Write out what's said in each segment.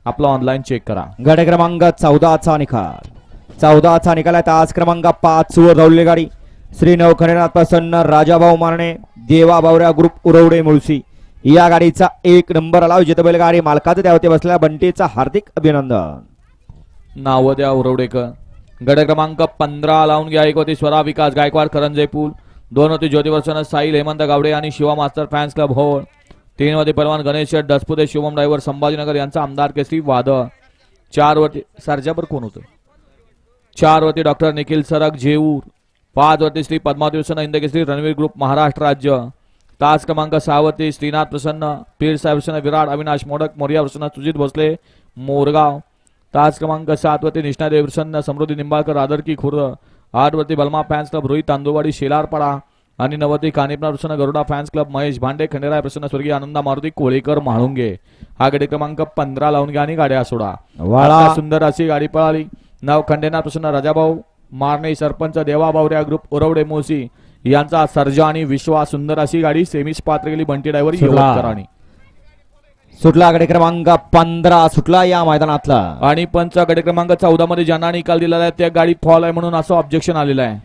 आपला online check करा. गट क्रमांक 14चा निकाल. 14चा निकाल आहे. तास क्रमांक 5 वर धावलेली गाडी श्री नवखंडेनाथ प्रसन्न राजाभाऊ मारणे देवा बावऱ्या ग्रुप उरवडे मुळशी या गाडीचा 1 नंबर आला. विजेता बैलगाडी मालकाचं त्यावरती बसलेल्या बंटीचा हार्दिक अभिनंदन. नाव द्या उरवडेकर. गट क्रमांक 15 लावून घ्या. 1 होती स्वरा विकास गायकवाड करंजे पूल. 2 होती ज्योती वर्षण साईल हेमंत गावडे आणि Shiva master fans club Hol. 3 होती पलवान गणेश शेठ दसपुते शिवम ड्रायव्हर संभाजीनगर यांचा आमदार केसरी वादळ. 4 वरती सरजाबर कोण होतं. 4 वरती डॉक्टर निखिल सरग जेऊर. 5 वरती श्री पद्मावती प्रसन्न हिंद केसरी रणवीर ग्रुप महाराष्ट्र राज्य. तास क्रमांक 6 वरती श्रीनाथ प्रसन्न पीर साहेब प्रसन्न विराट अविनाश मोडक मोरिया प्रसन्न सुजित भोसले मोरगाव. तास क्रमांक 7 वरती निष्णादेव प्रसन्न समृद्धी निंबाळकर रादरकी खुर्द. 8 वरती बलमा फॅन्स क्लब रोहित तांदूळवाडी शेलारपाडा आणि 9 वरती कानिपनाथ प्रसन्न गरुडा फॅन्स क्लब महेश भांडे खंडेराय प्रसन्न स्वर्गीय आनंदा मारुती कोळेकर म्हाळुंगे. हा गडी क्रमांक 15 लावून घ्या आणि गाड्या सोडा. वाळा सुंदर अशी गाडी पळाली. नाव खंडेनाथ प्रसन्न राजाभाऊ मारणे सरपंच देवा बावऱ्या ग्रुप उरवडे मोसी यांचा सर्जा आणि विश्वास. सुंदर अशी गाडी सेमीस पात्र गेली. बंटी ड्रायव्हर यवतकरांनी सुटला. गडी क्रमांक 15 सुटला या मैदानातला. आणि पंच गडी क्रमांक 14 मध्ये ज्यांना निकाल दिलेला आहे त्या गाडी फॉल आहे म्हणून असं ऑब्जेक्शन आलेलं आहे.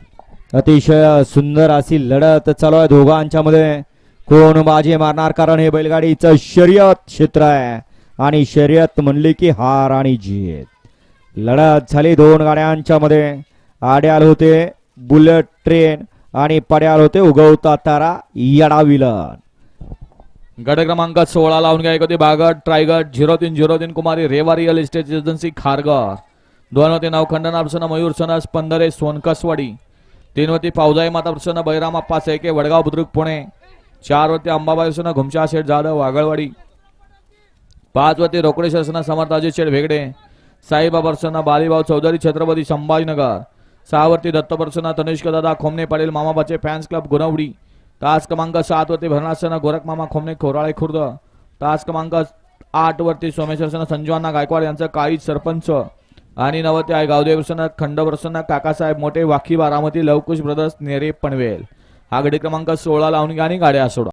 अतिशय सुंदर अशी लढत चालू आहे दोघांच्या मध्ये. कोण बाजी मारणार कारण हे बैलगाडीचं शर्यत क्षेत्र आहे आणि शर्यत म्हणली की हार आणि जीत. लढत झाली 2 गाड्यांच्या मध्ये. आड्याल होते बुलेट ट्रेन आणि पड्याल होते उगवता तारा येडा विलन. गट क्रमांक 16 लावून घ्या. 1 होती बागड ट्रायगड 0303 Kumari Reva real estate agency Kharghar. 2 होते नवखंडना प्रसन्न मयूर सनस पंधरे सोनकसवाडी. 3 होती फौजाई माता प्रसन्न बैराम अप्पा सेके वडगाव बुद्रुक पुणे. 4 होते अंबाबाई प्रसन्न घुमशा शेठ जाधव वागळवाडी. 5 होते रोकडेश्वर प्रसन्न समर्थाजी शेठ भेगडे साईबाबा प्रसन्न बालीभाऊ चौधरी छत्रपती संभाजीनगर. 6 वरती दत्त प्रसन्न तनिष्क दादा खोमने पाटील मामा बच्चे फॅन्स क्लब गुणवडी. तास क्रमांक 7 वरती भरणासना गोरख मामा खोमने खोराळे खुर्द. तास क्रमांक 8 वरती सोमेश्वर संजवाना गायकवाड यांचं काळी सरपंच आणि 9 वरती आहे गावदेव प्रसन्न खंड प्रसन्न काकासाहेब मोठे वाकी बारामती लवकुश ब्रदर्स नेरे पनवेल. हा गडी क्रमांक 16 लावून घ्या आणि गाड्या सोडा.